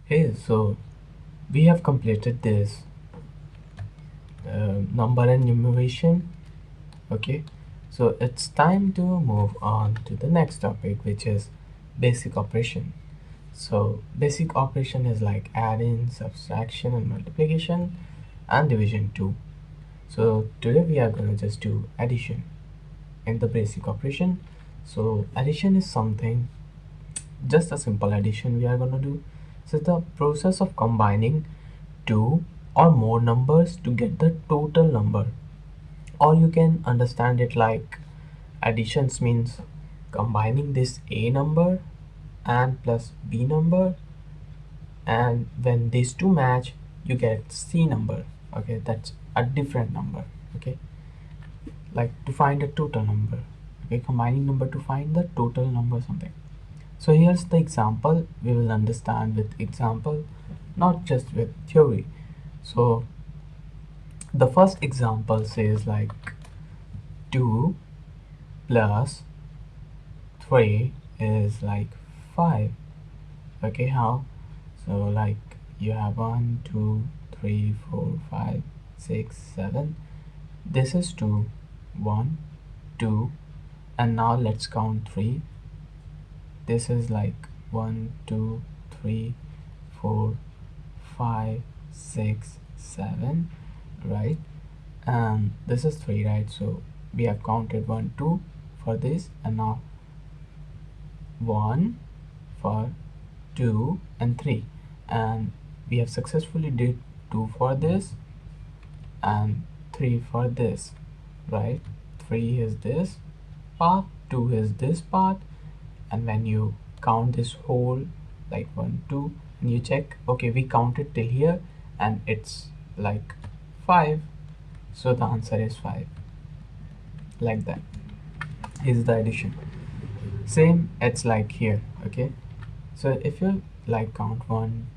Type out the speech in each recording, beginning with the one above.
Hey, so we have completed this number and numeration. Okay, so it's time to move on to the next topic, which is basic operation. So basic operation is like adding, subtraction, and multiplication, and division too. So today we are gonna just do addition in the basic operation. So addition is something, just a simple addition we are gonna do. So the process of combining two or more numbers to get the total number, or you can understand it like additions means combining this a number and plus b number, and when these two match you get c number. Okay, that's a different number. Okay, like to find a total number. Okay, combining number to find the total number, something. So here's the example. We will understand with example, not just with theory. So the first example says like 2 plus 3 is like 5. Okay, how? So like you have 1 2 3 4 5 6 7. This is 2 1 2, and now let's count 3. This is like 1 2 3 4 5 6 7, right? And this is 3, right? So we have counted 1 2 for this, and now 1 for 2 and 3, and we have successfully did 2 for this and 3 for this, right? 3 is this part, 2 is this part, and when you count this whole like 1 2 and you check, okay, we counted till here and it's like 5, so the answer is 5. Like that is the addition. Same, it's like here. Okay, so if you like count 1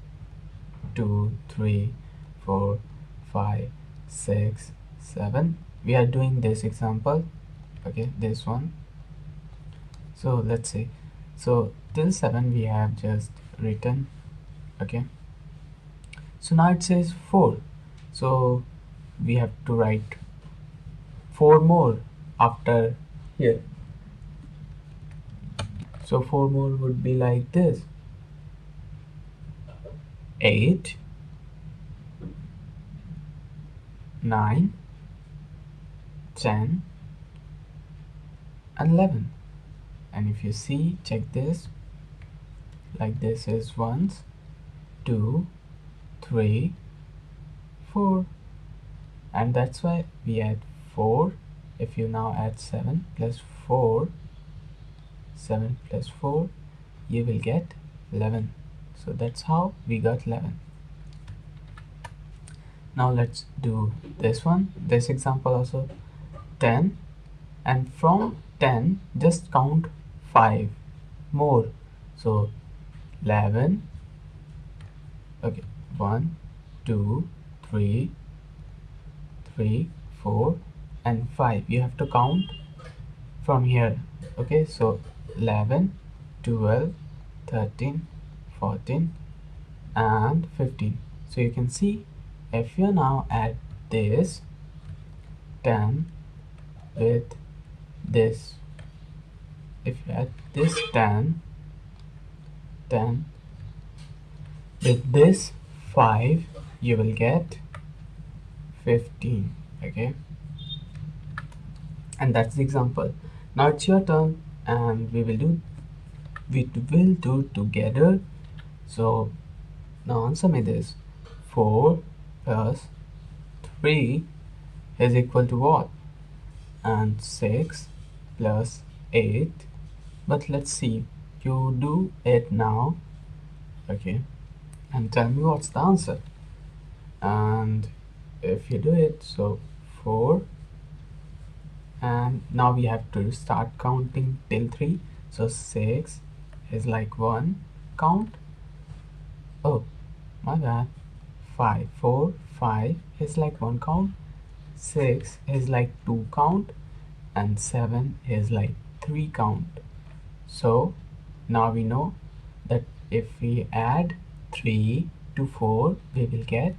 2 3 4 5 6 7, we are doing this example. Okay, this one. So let's see. So till 7 we have just written. Okay, so now it says 4, so we have to write 4 more after here. So 4 more would be like this: 8 9 10 and 11. And if you see, check this, like this is ones, 2 3 4, and that's why we add 4. If you now add 7 plus 4, 7 plus 4, you will get 11. So that's how we got 11. Now let's do this one, this example also. 10, and from 10 just count 5 more, so 11. Okay, 1 2 3 3 4 and 5, you have to count from here. Okay, so 11 12 13 14 and 15. So you can see, if you now add this 10 with this, if you add this 10 with this 5, you will get 15. Okay, and that's the example. Now it's your turn, and we will do together. So now answer me this: 4 plus 3 is equal to what? And 6 plus 8. But let's see, you do it now. Okay, and tell me what's the answer. And if you do it, so 4, and now we have to start counting till 3. So 6 is like 1 count. Oh, my bad. 5 4 5 is like 1 count. 6 is like 2 count, and 7 is like 3 count. So now we know that if we add 3 to 4 we will get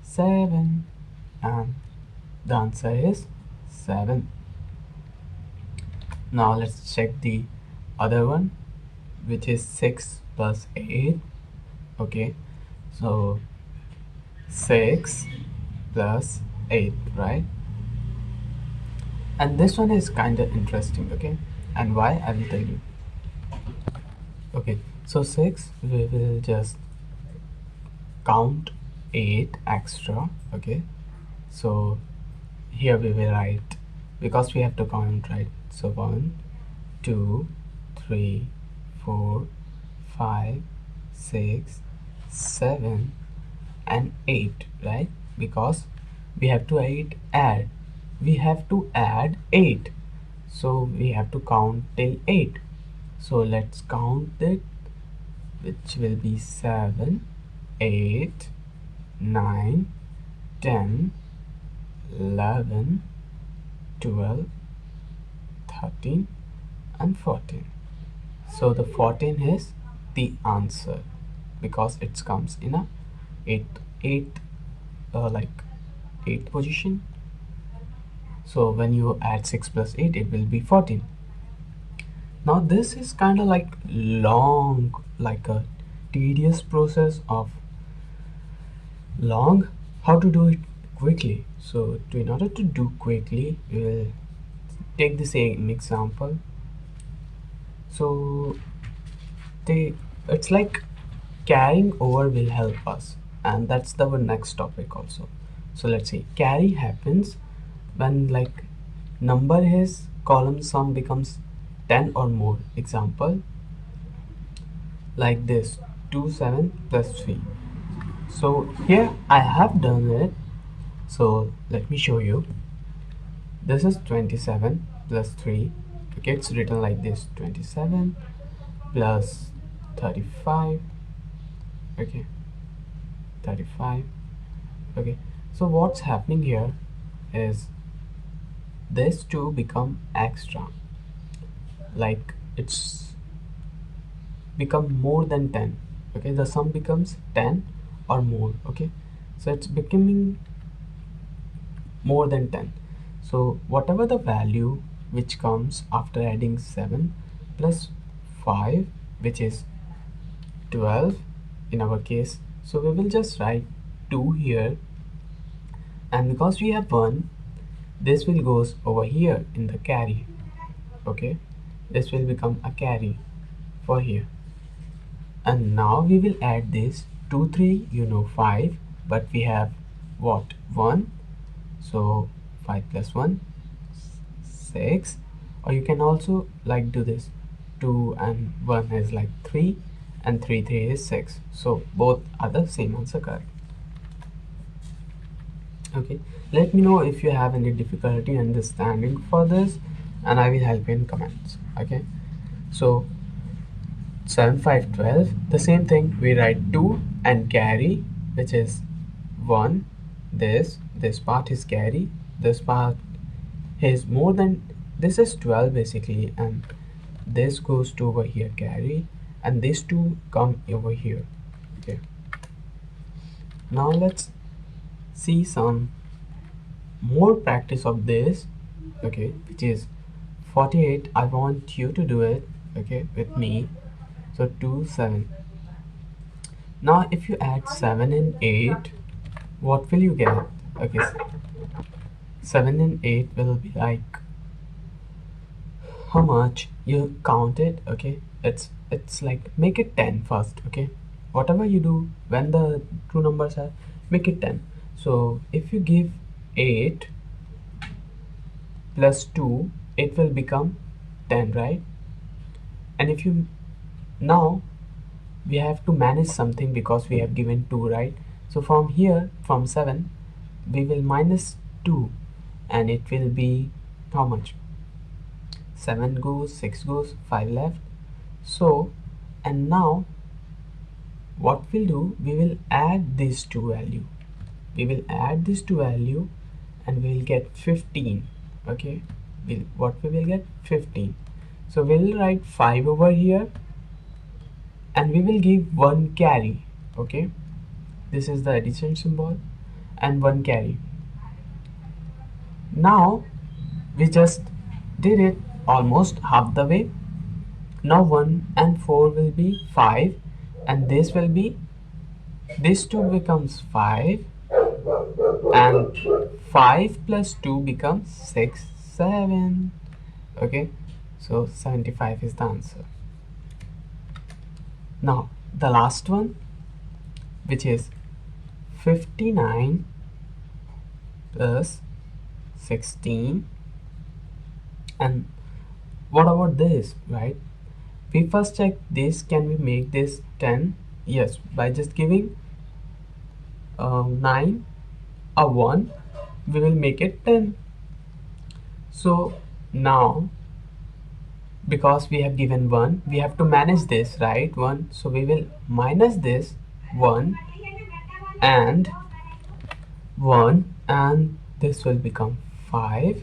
7, and the answer is 7. Now let's check the other one, which is 6 plus 8. Okay, so 6 plus 8, right? And this one is kind of interesting, okay? And why, I will tell you. Okay, so 6 we will just count 8 extra. Okay, so here we will write, because we have to count, right? So 1, 2, 3, 4, 5, 6, 7, and 8, right? Because we have to add, we have to add 8, so we have to count till 8. So let's count it, which will be 7, 8, 9, 10, 11, 12, 13, and 14. So the 14 is the answer, because it comes in a 8 like 8th position. So when you add 6 plus 8, it will be 14. Now this is kind of like long, like a tedious process of long. How to do it quickly? So in order to do quickly, we will take the same example. So it's like carrying over will help us, and that's the next topic also. So let's see, carry happens when like number is column sum becomes 10 or more. Example like this, 2 7 plus 3. So here I have done it, so let me show you. This is 27 plus 3. Okay, it's written like this, 27 plus 35. Okay, 35. Okay, so what's happening here is this 2 become extra, like it's become more than 10. Okay, the sum becomes 10 or more. Okay, so it's becoming more than 10. So whatever the value which comes after adding 7 plus 5, which is 12 in our case, so we will just write 2 here, and because we have 1, this will goes over here in the carry. Okay, this will become a carry for here. And now we will add this 2 3, 5, but we have what, 1. So 5 plus 1, 6. Or you can also like do this, 2 and 1 is like 3, and 3 3 is 6. So both are the same answer, correct? Okay, let me know if you have any difficulty understanding for this, and I will help you in comments. Okay, so 7 5 12, the same thing, we write 2 and carry, which is 1. This part is carry, this part is more than, this is 12 basically, and this goes to over here carry, and these two come over here. Okay, now let's see some more practice of this. Okay, which is 48. I want you to do it, okay, with me. So 2 7. Now if you add 7 and 8, what will you get? Okay, 7 and 8 will be like, how much you count it. Okay, it's like, make it 10 first. Okay, whatever you do when the two numbers are, make it 10. So if you give 8 plus 2, it will become 10, right? And if you, now we have to manage something, because we have given 2, right? So from here, from 7 we will minus 2, and it will be how much? 7 goes, 6 goes, 5 left. So, and now what we'll do, we will add these two value, and we'll get 15. Okay, what we will get, 15. So we'll write 5 over here, and we will give one carry. Okay, this is the addition symbol and one carry. Now we just did it almost half the way. Now 1 and 4 will be 5, and this 2 becomes 5, and 5 plus 2 becomes 6, 7. Okay, so 75 is the answer. Now the last one, which is 59 plus 16. And what about this, right? We first check this, can we make this 10? Yes, by just giving 9 a 1, we will make it 10. So now, because we have given 1, we have to manage this, right? 1, so we will minus this 1 and 1, and this will become 5.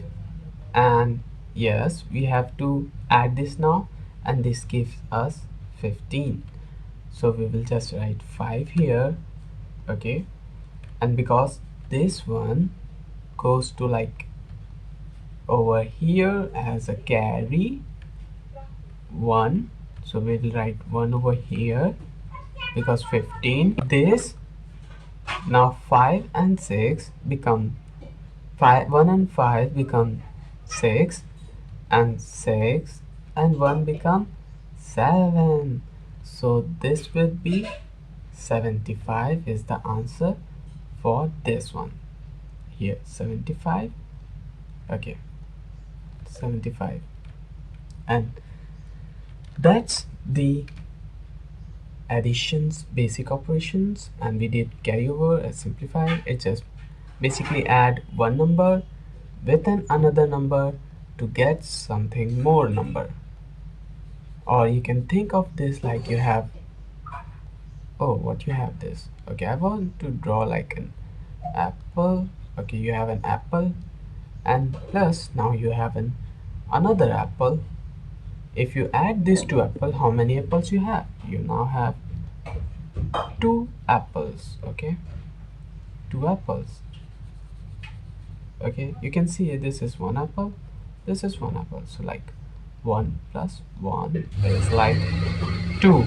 And yes, we have to add this now, and this gives us 15. So we will just write 5 here. Okay, and because this one goes to like over here as a carry 1, so we will write 1 over here, because 15 this. Now 5 and 6 become 1 and 5 become 6, and 6 and 1 become 7. So this will be 75 is the answer for this one. Here 75. Okay, 75. And that's the additions basic operations, and we did carry over and simplify. It just basically add one number with another number to get something more number. Or you can think of this like you have, oh, what you have this. Okay, I want to draw like an apple. Okay, you have an apple, and plus now you have another apple. If you add these two apples, how many apples you have? You now have two apples. Okay, two apples. Okay, you can see this is one apple, this is one apple, so like 1 plus 1 is like 2.